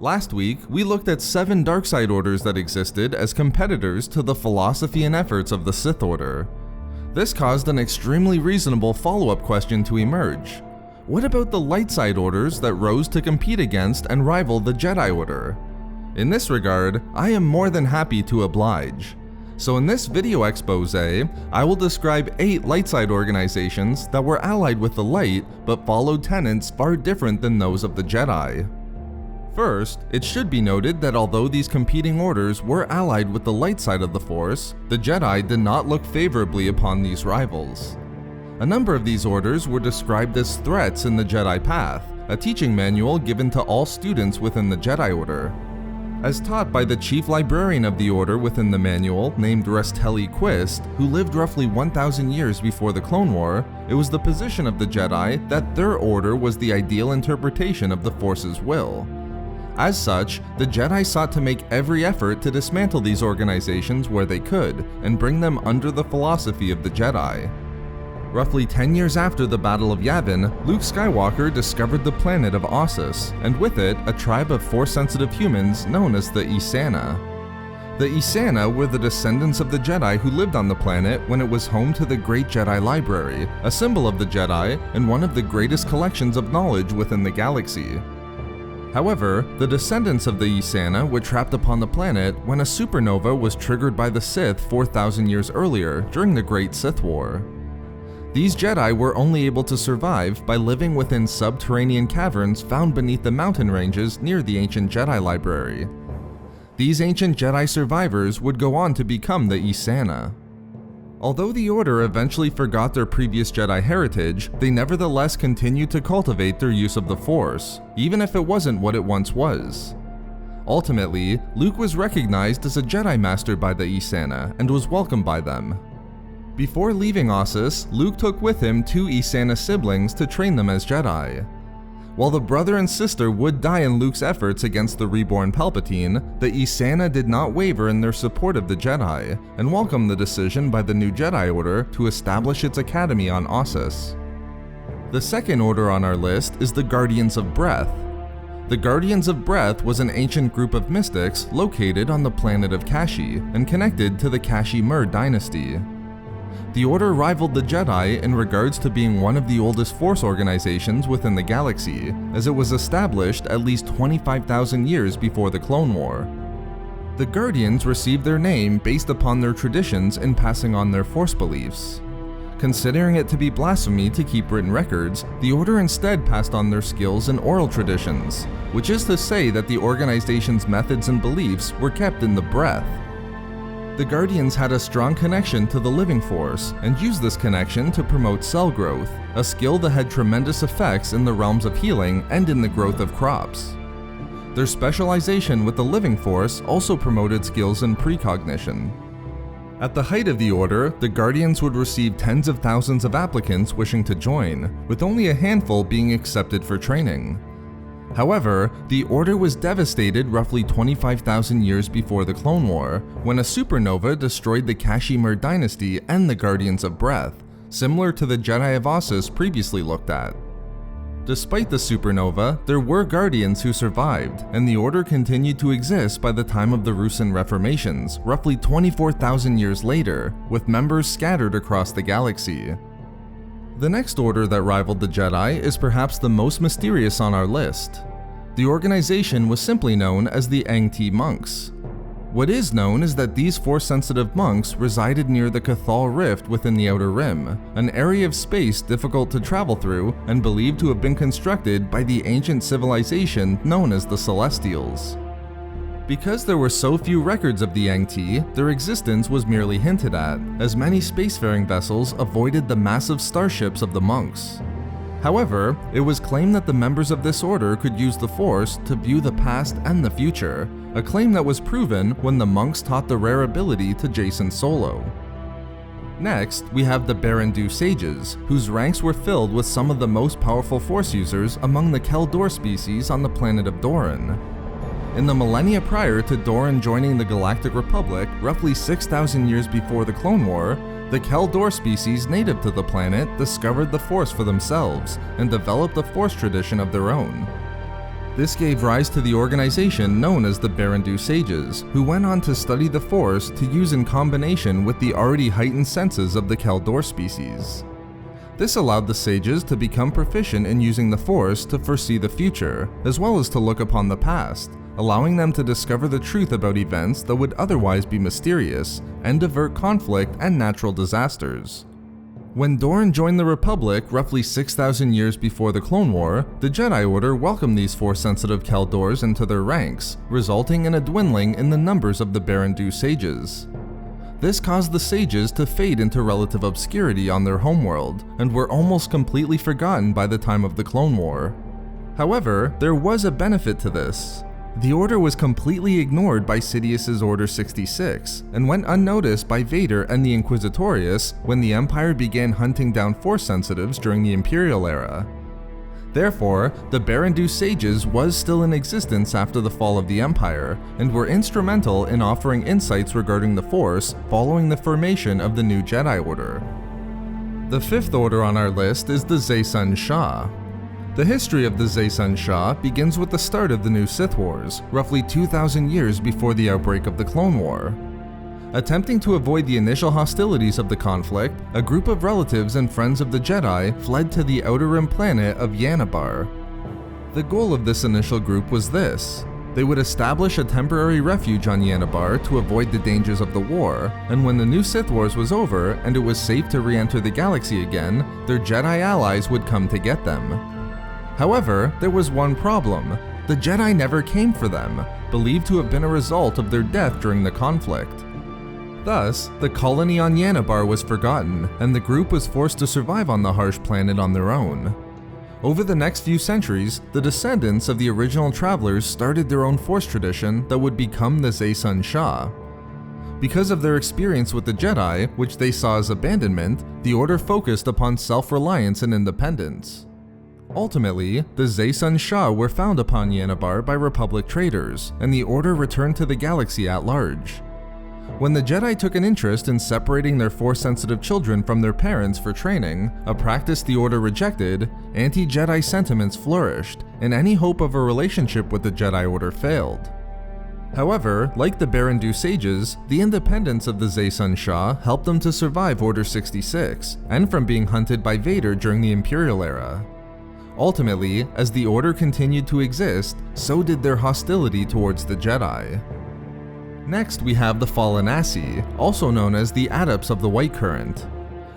Last week, we looked at 7 dark side orders that existed as competitors to the philosophy and efforts of the Sith Order. This caused an extremely reasonable follow-up question to emerge. What about the light side orders that rose to compete against and rival the Jedi Order? In this regard, I am more than happy to oblige. So in this video expose, I will describe 8 light side organizations that were allied with the light but followed tenets far different than those of the Jedi. First, it should be noted that although these competing orders were allied with the light side of the Force, the Jedi did not look favorably upon these rivals. A number of these orders were described as threats in the Jedi Path, a teaching manual given to all students within the Jedi Order. As taught by the chief librarian of the Order within the manual, named Restelli Quist, who lived roughly 1,000 years before the Clone War, it was the position of the Jedi that their order was the ideal interpretation of the Force's will. As such, the Jedi sought to make every effort to dismantle these organizations where they could, and bring them under the philosophy of the Jedi. Roughly 10 years after the Battle of Yavin, Luke Skywalker discovered the planet of Ossus, and with it, a tribe of Force-sensitive humans known as the Ysanna. The Ysanna were the descendants of the Jedi who lived on the planet when it was home to the Great Jedi Library, a symbol of the Jedi and one of the greatest collections of knowledge within the galaxy. However, the descendants of the Ysanna were trapped upon the planet when a supernova was triggered by the Sith 4,000 years earlier during the Great Sith War. These Jedi were only able to survive by living within subterranean caverns found beneath the mountain ranges near the ancient Jedi Library. These ancient Jedi survivors would go on to become the Ysanna. Although the Order eventually forgot their previous Jedi heritage, they nevertheless continued to cultivate their use of the Force, even if it wasn't what it once was. Ultimately, Luke was recognized as a Jedi Master by the Ysanna and was welcomed by them. Before leaving Ossus, Luke took with him 2 Ysanna siblings to train them as Jedi. While the brother and sister would die in Luke's efforts against the reborn Palpatine, the Ysanna did not waver in their support of the Jedi, and welcomed the decision by the new Jedi Order to establish its academy on Ossus. The second order on our list is the Guardians of Breath. The Guardians of Breath was an ancient group of mystics located on the planet of Kashi and connected to the Kashi-Mur dynasty. The Order rivaled the Jedi in regards to being one of the oldest Force organizations within the galaxy, as it was established at least 25,000 years before the Clone War. The Guardians received their name based upon their traditions in passing on their Force beliefs. Considering it to be blasphemy to keep written records, the Order instead passed on their skills in oral traditions, which is to say that the organization's methods and beliefs were kept in the breath. The Guardians had a strong connection to the living Force and used this connection to promote cell growth, a skill that had tremendous effects in the realms of healing and in the growth of crops. Their specialization with the living Force also promoted skills in precognition. At the height of the Order, the Guardians would receive tens of thousands of applicants wishing to join, with only a handful being accepted for training. However, the Order was devastated roughly 25,000 years before the Clone War, when a supernova destroyed the Kashi-Mur dynasty and the Guardians of Breath, similar to the Jedi of Ossus previously looked at. Despite the supernova, there were Guardians who survived, and the Order continued to exist by the time of the Ruusan Reformations, roughly 24,000 years later, with members scattered across the galaxy. The next order that rivaled the Jedi is perhaps the most mysterious on our list. The organization was simply known as the Angti Monks. What is known is that these Force-sensitive monks resided near the Cathal Rift within the Outer Rim, an area of space difficult to travel through and believed to have been constructed by the ancient civilization known as the Celestials. Because there were so few records of the Angti, their existence was merely hinted at, as many spacefaring vessels avoided the massive starships of the monks. However, it was claimed that the members of this order could use the Force to view the past and the future, a claim that was proven when the monks taught the rare ability to Jacen Solo. Next, we have the Baran Do Sages, whose ranks were filled with some of the most powerful Force users among the Kel Dor species on the planet of Doran. In the millennia prior to Doran joining the Galactic Republic, roughly 6,000 years before the Clone War, the Kel Dor species native to the planet discovered the Force for themselves and developed a Force tradition of their own. This gave rise to the organization known as the Baran Do Sages, who went on to study the Force to use in combination with the already heightened senses of the Kaldor species. This allowed the sages to become proficient in using the Force to foresee the future, as well as to look upon the past, allowing them to discover the truth about events that would otherwise be mysterious and divert conflict and natural disasters. When Dorn joined the Republic roughly 6,000 years before the Clone War, the Jedi Order welcomed these Force-sensitive Kaldors into their ranks, resulting in a dwindling in the numbers of the Baran Do Sages. This caused the sages to fade into relative obscurity on their homeworld, and were almost completely forgotten by the time of the Clone War. However, there was a benefit to this. The Order was completely ignored by Sidious's Order 66, and went unnoticed by Vader and the Inquisitorius when the Empire began hunting down Force sensitives during the Imperial era. Therefore, the Baran Do Sages was still in existence after the fall of the Empire, and were instrumental in offering insights regarding the Force following the formation of the new Jedi Order. The fifth order on our list is the Zeison Sha. The history of the Zeison Sha begins with the start of the new Sith Wars, roughly 2,000 years before the outbreak of the Clone War. Attempting to avoid the initial hostilities of the conflict, a group of relatives and friends of the Jedi fled to the outer rim planet of Ysanna. The goal of this initial group was this: they would establish a temporary refuge on Ysanna to avoid the dangers of the war, and when the new Sith Wars was over and it was safe to re-enter the galaxy again, their Jedi allies would come to get them. However, there was one problem: the Jedi never came for them, believed to have been a result of their death during the conflict. Thus, the colony on Ysanna was forgotten, and the group was forced to survive on the harsh planet on their own. Over the next few centuries, the descendants of the original travelers started their own Force tradition that would become the Zeison Sha. Because of their experience with the Jedi, which they saw as abandonment, the Order focused upon self-reliance and independence. Ultimately, the Zeison Sha were found upon Ysanna by Republic traders, and the Order returned to the galaxy at large. When the Jedi took an interest in separating their Force-sensitive children from their parents for training, a practice the Order rejected, anti-Jedi sentiments flourished, and any hope of a relationship with the Jedi Order failed. However, like the Baran Do Sages, the independence of the Zeison Sha helped them to survive Order 66, and from being hunted by Vader during the Imperial era. Ultimately, as the Order continued to exist, so did their hostility towards the Jedi. Next, we have the Fallanassi, also known as the Adepts of the White Current.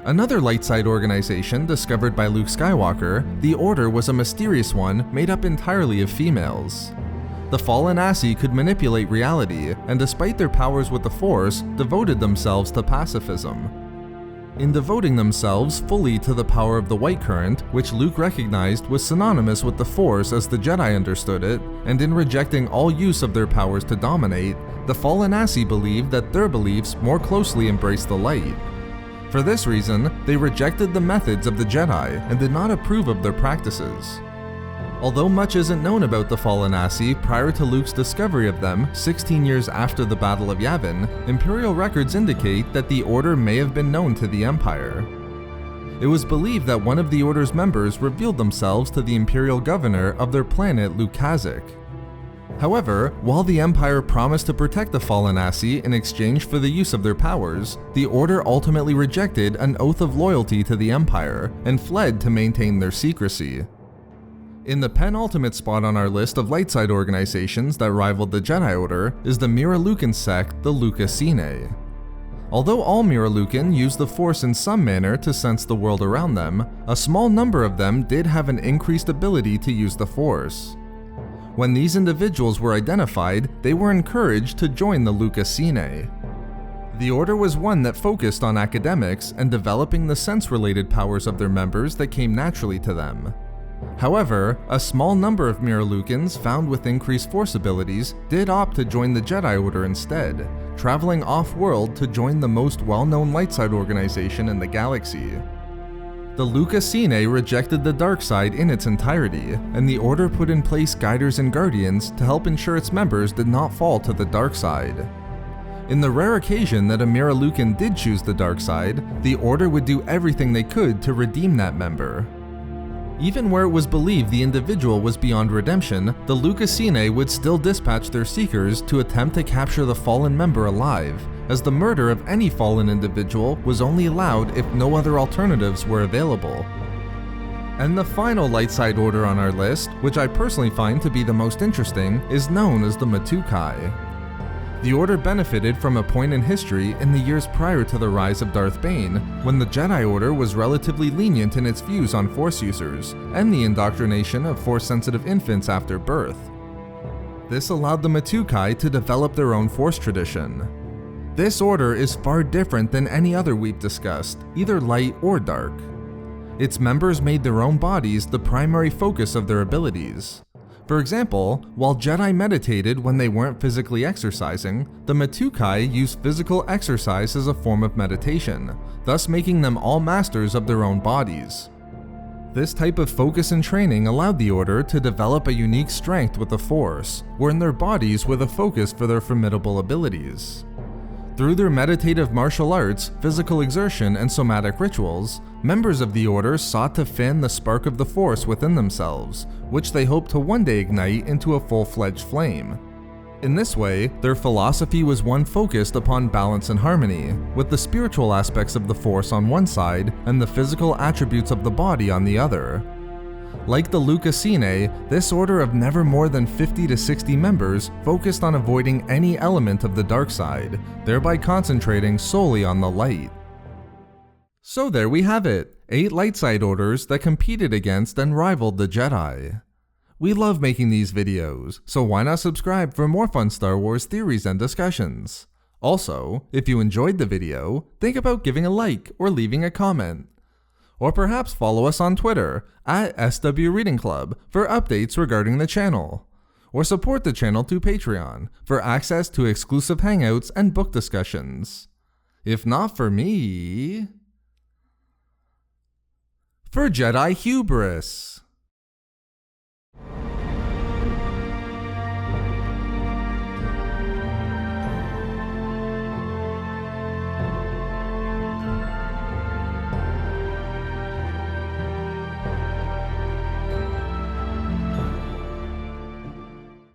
Another light side organization discovered by Luke Skywalker, the Order was a mysterious one made up entirely of females. The Fallanassi could manipulate reality, and despite their powers with the Force, devoted themselves to pacifism. In devoting themselves fully to the power of the White Current, which Luke recognized was synonymous with the Force as the Jedi understood it, and in rejecting all use of their powers to dominate, the Fallanassi believed that their beliefs more closely embraced the light. For this reason, they rejected the methods of the Jedi and did not approve of their practices. Although much isn't known about the Fallanassi prior to Luke's discovery of them 16 years after the Battle of Yavin, Imperial records indicate that the Order may have been known to the Empire. It was believed that one of the Order's members revealed themselves to the Imperial governor of their planet Lukazik. However, while the Empire promised to protect the Fallanassi in exchange for the use of their powers, the Order ultimately rejected an oath of loyalty to the Empire and fled to maintain their secrecy. In the penultimate spot on our list of light side organizations that rivaled the Jedi Order is the Miralukan sect, the Luka Sene. Although all Miralukan use the Force in some manner to sense the world around them, a small number of them did have an increased ability to use the Force. When these individuals were identified, they were encouraged to join the Luka Sene. The Order was one that focused on academics and developing the sense-related powers of their members that came naturally to them. However, a small number of Miralukans found with increased Force abilities did opt to join the Jedi Order instead, traveling off-world to join the most well-known light side organization in the galaxy. The Luka Sene rejected the dark side in its entirety, and the Order put in place guiders and guardians to help ensure its members did not fall to the dark side. In the rare occasion that a Miralukan did choose the dark side, the Order would do everything they could to redeem that member. Even where it was believed the individual was beyond redemption, the Luka Sene would still dispatch their seekers to attempt to capture the fallen member alive, as the murder of any fallen individual was only allowed if no other alternatives were available. And the final light side order on our list, which I personally find to be the most interesting, is known as the Matukai. The Order benefited from a point in history in the years prior to the rise of Darth Bane, when the Jedi Order was relatively lenient in its views on Force users, and the indoctrination of Force-sensitive infants after birth. This allowed the Matukai to develop their own Force tradition. This order is far different than any other we've discussed, either light or dark. Its members made their own bodies the primary focus of their abilities. For example, while Jedi meditated when they weren't physically exercising, the Matukai used physical exercise as a form of meditation, thus making them all masters of their own bodies. This type of focus and training allowed the Order to develop a unique strength with the Force, wherein their bodies were the focus for their formidable abilities. Through their meditative martial arts, physical exertion, and somatic rituals, members of the Order sought to fan the spark of the Force within themselves, which they hoped to one day ignite into a full-fledged flame. In this way, their philosophy was one focused upon balance and harmony, with the spiritual aspects of the Force on one side and the physical attributes of the body on the other. Like the Luka Sene, this order of never more than 50 to 60 members focused on avoiding any element of the dark side, thereby concentrating solely on the light. So there we have it, 8 light side orders that competed against and rivaled the Jedi. We love making these videos, so why not subscribe for more fun Star Wars theories and discussions? Also, if you enjoyed the video, think about giving a like or leaving a comment. Or perhaps follow us on Twitter at SW Reading Club for updates regarding the channel. Or support the channel through Patreon for access to exclusive hangouts and book discussions. If not for me... For Jedi Hubris!